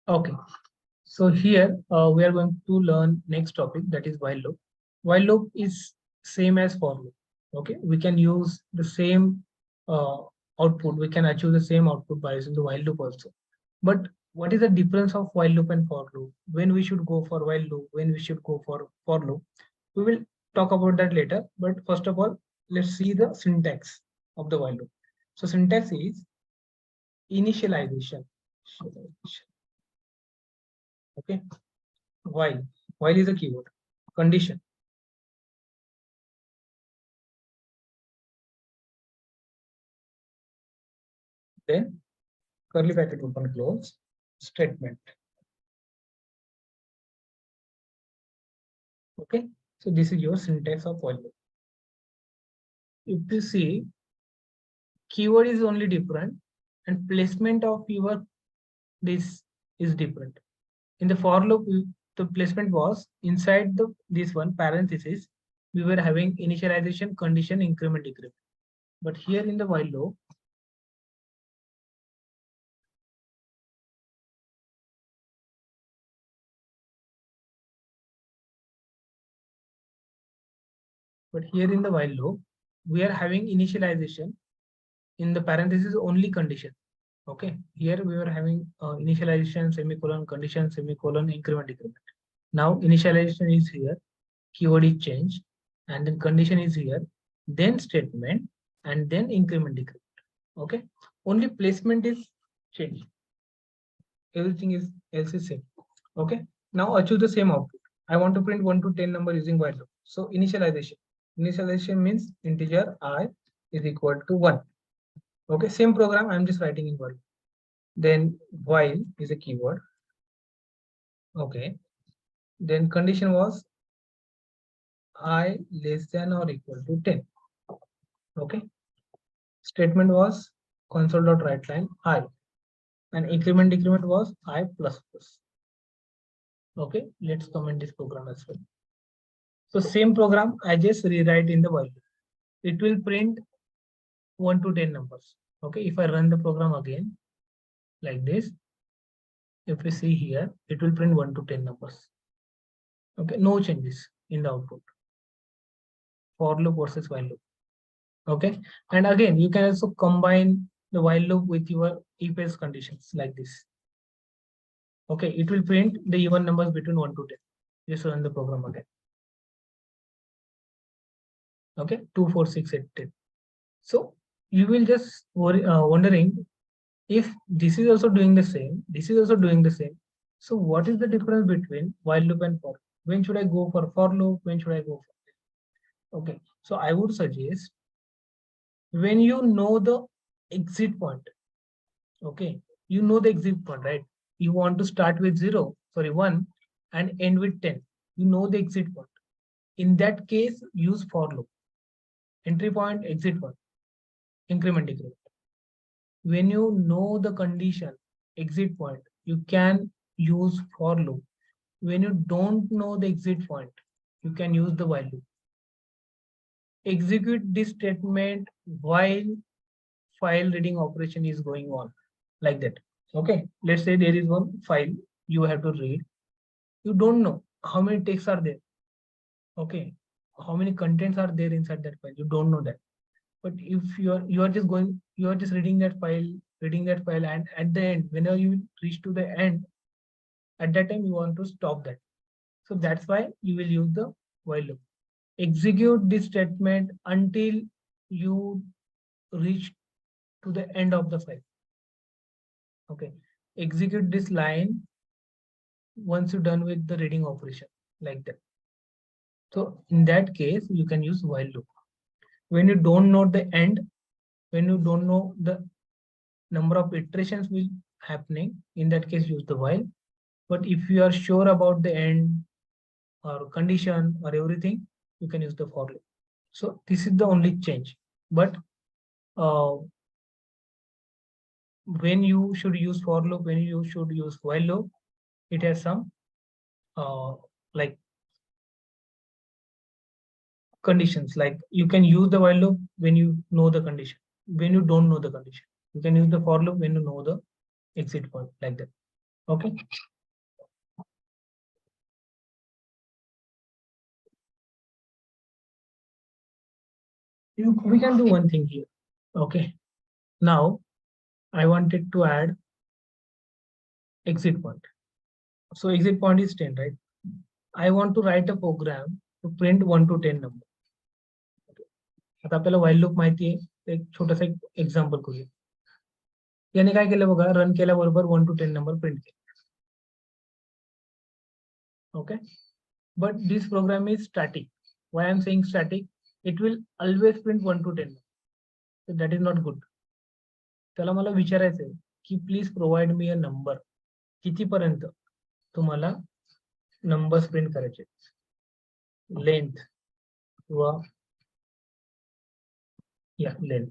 Okay, so here we are going to learn next topic, that is while loop. While loop is same as for loop. Okay, we can use the same uh, output. We can achieve the same output by using the while loop also. But what is the difference of while loop and for loop? When we should go for while loop, when we should go for loop? We will talk about that later. But first of all, let's see the syntax of the while loop. So syntax is initialization. Okay, while is a keyword. Condition, then curly bracket open close, statement. Okay, so this is your syntax of while loop. If you see, keyword is only different and placement of your this is different. In the for loop, the placement was inside the this one parenthesis. We were having initialization, condition, increment, decrement. But here in the while loop, we are having initialization in the parenthesis only condition. Okay, here we were having initialization, semicolon, condition, semicolon, increment, decrement. Now initialization is here, keyword is changed, and then condition is here, then statement, and then increment, decrement. Okay, only placement is changed. Everything is else is same. Okay, now achieve the same output. I want to print 1 to 10 number using while loop. So initialization. Initialization means integer I is equal to 1. Okay, same program I'm just writing in while. Then while is a keyword. Okay, then condition was I less than or equal to 10. Okay, statement was console.writeLine I, and increment decrement was I plus plus. Okay, let's comment this program as well. So same program I just rewrite in the while. It will print 1 to 10 numbers. Okay, if I run the program again like this, if we see here, it will print 1 to 10 numbers. Okay, no changes in the output. For loop versus while loop. Okay, and again you can also combine the while loop with your if else conditions like this. Okay, it will print the even numbers between 1 to 10. Just run the program again. Okay, 2, 4, 6, 8, 10. So you will just wondering if this is also doing the same, this is also doing the same. So what is the difference between while loop and for? When should I go for loop? When should I go for? Okay, so I would suggest when you know the exit point. Okay, you know the exit point, right? You want to start with 1 and end with 10. You know the exit point. In that case, use for loop. Entry point, exit point, increment, decrement. When you know the condition, exit point, you can use for loop. When you don't know the exit point, you can use the while loop. Execute this statement while file reading operation is going on, like that. Okay, let's say there is one file you have to read. You don't know how many texts are there. Okay, how many contents are there inside that file. You don't know that. But if you are just going, you are just reading that file, and at the end, whenever you reach to the end, at that time you want to stop that. So that's why you will use the while loop. Execute this statement until you reach to the end of the file. Okay, execute this line once you're done with the reading operation, like that. So in that case, you can use while loop. When you don't know the end, when you don't know the number of iterations will happening, in that case use the while. But if you are sure about the end or condition or everything, you can use the for loop. So this is the only change. But uh, when you should use for loop, when you should use while loop, it has some like conditions. Like you can use the while loop when you know the condition. When you don't know the condition, you can use the for loop when you know the exit point, like that. Okay. We can do one thing here. Okay. Now I wanted to add exit point. So exit point is 10, right? I want to write a program to print 1 to 10 number. आता आपल्याला while loop माहिती आहे, एक छोटासा example करूया. याने काय केलं बघा, रन केल्याबरोबर 1 to 10 नंबर प्रिंट केले. Okay, but this program is static. Why I'm saying static? It will always print 1 to 10. So that is not good. त्याला मला विचारायचं आहे की please provide me a number, कितीपर्यंत तुम्हाला नंबर्स प्रिंट करायचे, length किंवा या length.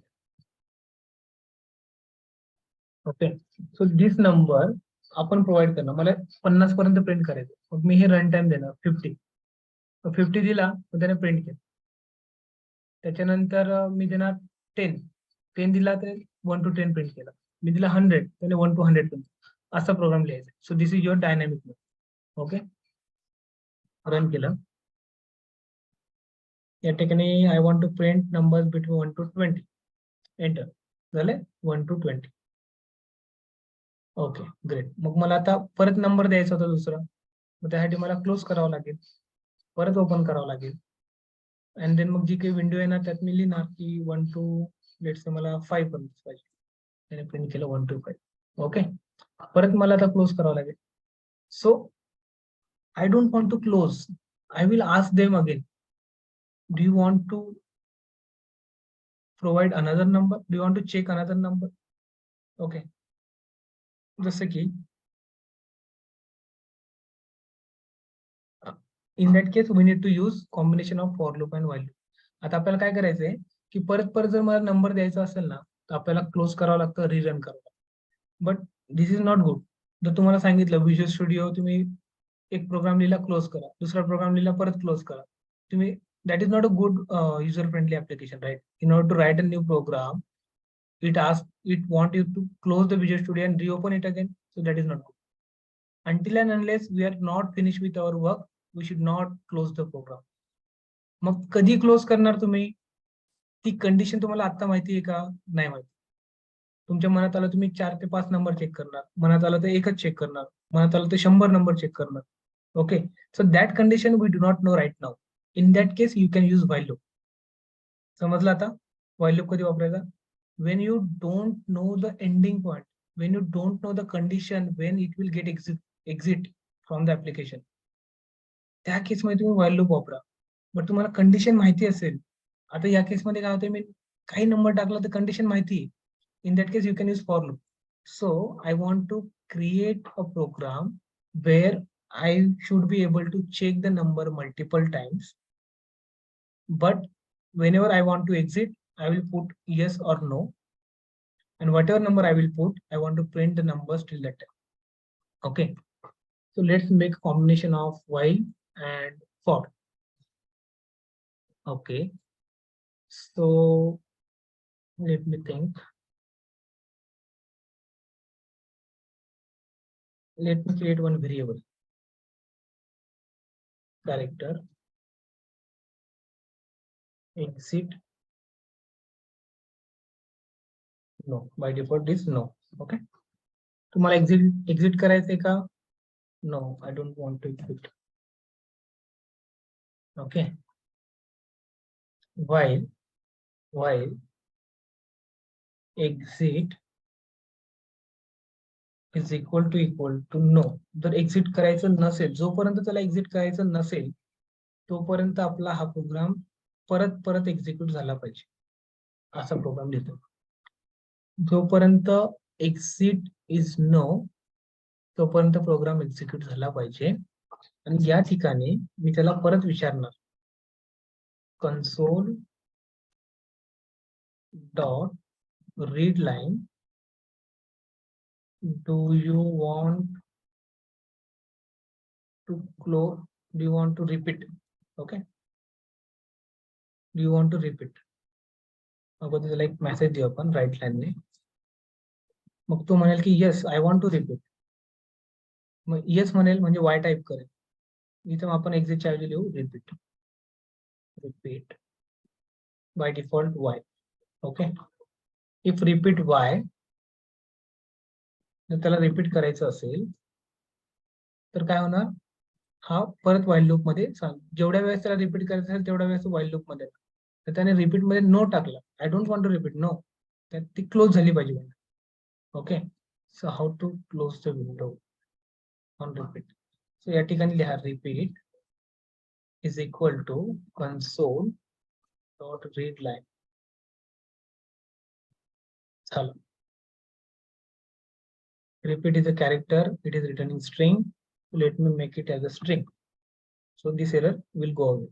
Okay, so this number आपण प्रोव्हाइड करणार. मला 50 पर्यंत प्रिंट करायचं, मग मी हे रन टाइम देणार 50. 50 दिला तर त्याने प्रिंट केलं. त्याच्यानंतर मी देणार 10 दिला तर 1 to 10 प्रिंट केला. मी दिला 100 त्याने 1 to 100 प्रिंट. असा प्रोग्राम लिहायचा. So this is your dynamic mode. Okay, run केलं. या ठिकाणी I want to print numbers between 1 to 20. Enter झाले 1 to 20. Okay, great. मग मला आता परत नंबर द्यायचा होता दुसरा, मग त्यासाठी मला क्लोज करावं लागेल, परत ओपन करावं लागेल. अँड देन मग जी काही विंडो येणार त्यात मी लिहिणार की 1 to लेट्स से मला 5 पर्यंत पाहिजे. त्याने प्रिंट केलं 1 to 5. ओके, परत मला आता क्लोज करावं लागेल. सो I don't want to close. I will ask them again. Do you want to provide another number? Do you want to check another number? Okay. जसं की in that case we need to use combination of for loop and while loop. आता आपल्याला काय करायचंय की परत परत जर मला नंबर द्यायचा असेल ना तर आपल्याला क्लोज करावं लागतं, रिरन करावं लागतं. But this is not good. जर तुम्हाला सांगितलं विज्युअल स्टुडिओ तुम्ही एक प्रोग्राम लिहिला क्लोज करा, दुसरा प्रोग्राम लिहिला परत क्लोज करा, तुम्ही that is not a good user friendly application, right? In order to write a new program, it want you to close the Visual Studio and reopen it again. So that is not good. Until and unless we are not finished with our work, we should not close the program. मग कधी close करणार तुम्ही, ती condition तुम्हाला आता माहिती आहे का? नाही माहिती. तुमच्या मनात आलं तुम्ही 4 ते 5 नंबर चेक करणार, मनात आलं तर एकच चेक करणार, मनात आलं तर 100 नंबर चेक करणार. Okay, so that condition we do not know right now. In that case, you can use while loop. समजलं आता? While loop कधी वापरायचा? When you don't know the ending point, when you don't know the condition, when it will get exit from the application. त्या case मध्ये तुम्ही while loop वापरा. But तुम्हाला condition माहिती असेल. आता या केस मध्ये काय होते, मी काही नंबर टाकला तर कंडिशन माहिती. In that case, you can use for loop. So I want to create a program where I should be able to check the number multiple times. But whenever I want to exit, I will put yes or no. And whatever number I will put, I want to print the numbers till that time. Okay. So let's make a combination of while and for. Okay. So let me think. Let me create one variable. Character exit. No, by default is no. Okay. तुम्हाला exit करायचंय का? No, I don't want to exit. Okay. While exit is equal to no. जर exit करायचं नसेल, जोपर्यंत त्याला exit करायचं नसेल तोपर्यंत आपला हा प्रोग्राम परत परत एक्झिक्यूट झाला पाहिजे, असा प्रोग्राम लिहितो. जोपर्यंत एक्झिट इज नो तोपर्यंत प्रोग्राम एक्झिक्यूट झाला पाहिजे. आणि या ठिकाणी मी त्याला परत विचारणार, console dot read line, do you want to close, do you want to repeat? Okay, do you want to repeat? अगोदर त्याला एक मेसेज देऊ आपण राईट लाईनने. मग तो म्हणेल की yes I want to repeat. मग येस म्हणेल म्हणजे वाय टाईप करेल. इथं आपण एक्झिटच्या ऐवजी लिहू repeat. Repeat by default Y. Okay. If repeat Y, जर त्याला रिपीट करायचं असेल तर काय होणार, हा परत वाईल लूप मध्ये जेवढ्या वेळेस त्याला रिपीट करायचं असेल तेवढ्या वेळेस वाईल लूप मध्ये, तर त्याने रिपीट मध्ये नो टाकला. I don't want to repeat, no, ती क्लोज झाली पाहिजे. Okay. So how to close the window on repeat. So या ठिकाणी लिहा repeat is equal to console dot read line. झालं. Repeat is a character, it is returning string. Let me make it as a string. So this error will go away.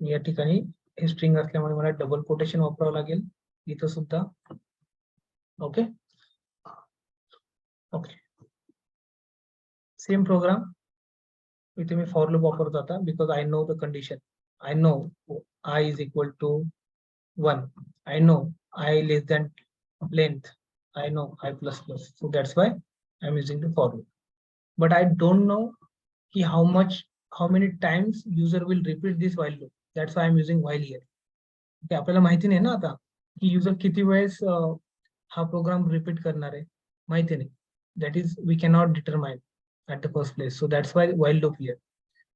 या ठिकाणी हे string असल्यामुळे मला double quotation वापरावं लागेल इथं सुद्धा. Okay. Okay. Same programme इथे मी फॉर लूप वापरतो आता, because I know the condition. I know I is equal to 1. I know I less than length. I know I plus plus. So that's why I'm using the for loop. But I don't know how many times user will repeat this while loop. That's why I'm using while here. Okay, आपल्याला माहिती नाही ना आता की user किती वेळेस हा programme repeat करणार आहे, माहिती नाही. That is we cannot determine at the first place. So that's why while loop here.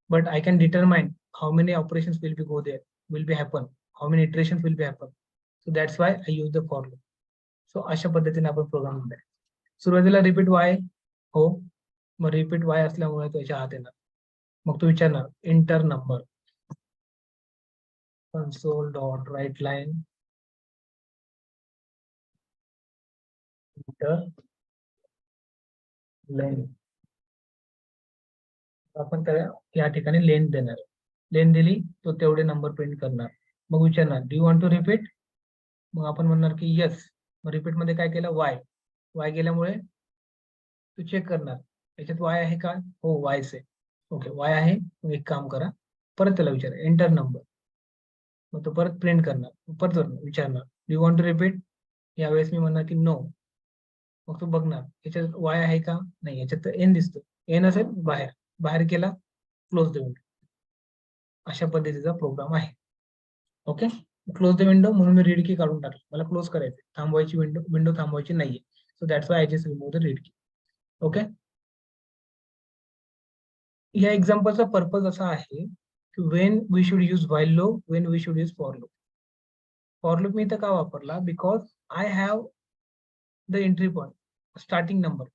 But I can determine how many operations will be go there, will be happen, how many iterations will be happen. So that's why I use the for loop. So अशा पद्धतीने आपण programme लिहिलाय. सुरुवातीला repeat वाय हो, मग repeat वाय असल्यामुळे त्याच्या आत येणार. मग तो विचारणार enter number, console dot write line enter लेन. आपण त्याला या ठिकाणी लेन देणार. लेन दिली तो तेवढे नंबर प्रिंट करणार. मग विचारणार do you want to repeat. मग आपण म्हणणार की येस. मग रिपीट मध्ये काय केलं वाय. वाय गेल्यामुळे तू चेक करणार याच्यात वाय आहे का. हो वायच आहे. ओके वाय आहे. मग एक काम करा, परत त्याला विचारा एंटर नंबर. मग तो परत प्रिंट करणार. परत विचारणार do you want to repeat. यावेळेस मी म्हणणार की नो. मग तो बघणार याच्यात वाय आहे का, नाही याच्यात तर एन दिसतो. एन असेल बाहेर, बाहेर केला क्लोज द विंडो. अशा पद्धतीचा प्रोग्राम आहे. ओके. क्लोज द विंडो म्हणून मी रीड की काढून टाकली, मला क्लोज करायचे, थांबवायची विंडो थांबवायची नाहीये. So that's why I just remove the read key. Okay. या एक्झाम्पलचा पर्पज असा आहे की when we should use while loop, when we should use for loop. For loop मी इथं का वापरला, because I have the entry point, starting number.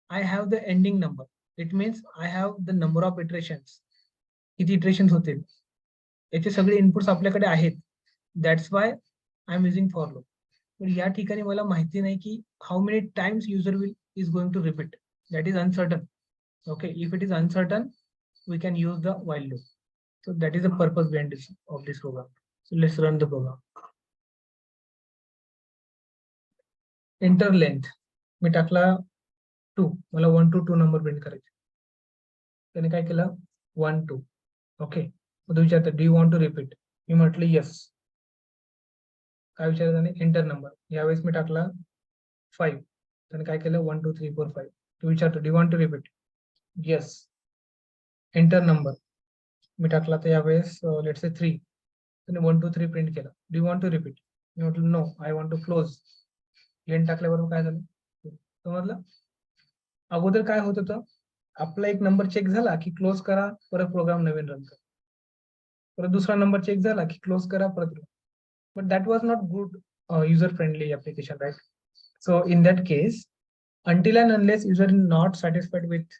I have the ending number. It means I have the number of iterations. किती iterations होतील याचे सगळे inputs आपल्याकडे आहेत. That's why I am using for loop. पण या ठिकाणी मला माहिती नाही की how many times user is going to repeat. That is uncertain. Okay, if it is uncertain, we can use the while loop. So that is the purpose behind this program. So let's run the program. Enter length मी टाकला 2. मला 1 to 2 number print करायचे. त्याने काय केलं 1 2. Okay. मग विचारतं do you want to repeat. मी म्हटलं येस. काय विचारलं त्याने एंटर नंबर. यावेळेस मी टाकला 5. त्याने काय केलं 1 2 3 4 5. तो विचारतो do you want to repeat. Yes. Enter number मी टाकला तर यावेळेस लेट्स से 3. त्याने 1 2 3 प्रिंट केला. Do you want to repeat. मी म्हटलं no I want to close. लेन टाकल्याबरोबर काय झालं समजलं. अगोदर काय होत होतं, आपला एक नंबर चेक झाला की क्लोज करा, परत प्रोग्राम नवीन रन करा. परत दुसरा नंबर चेक झाला की क्लोज करा, परत. But that was not good user friendly application, right. So in that case, until and unless user is not satisfied with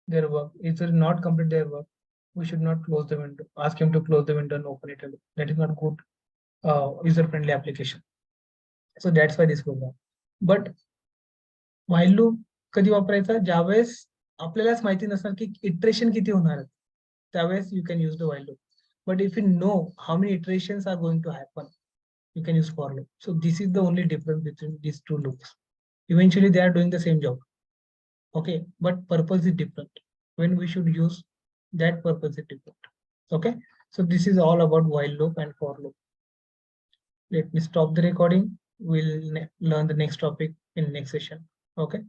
their work, user is not complete their work, we should not close the window, ask him to close the window and open it again. That is not good user friendly application. So that's why this program. But while loop कधी वापरायचा, ज्यावेळेस आपल्यालाच माहिती नसणार की iteration किती होणार आहेत, त्यावेळेस you can use the while loop. But if you know how many iterations are going to happen, you can use for loop. So this is the only difference between these two loops. Eventually they are doing the same job. Okay, but purpose is different. When we should use that purpose is different. Okay, so this is all about while loop and for loop. Let me stop the recording. We'll learn the next topic in next session. Okay.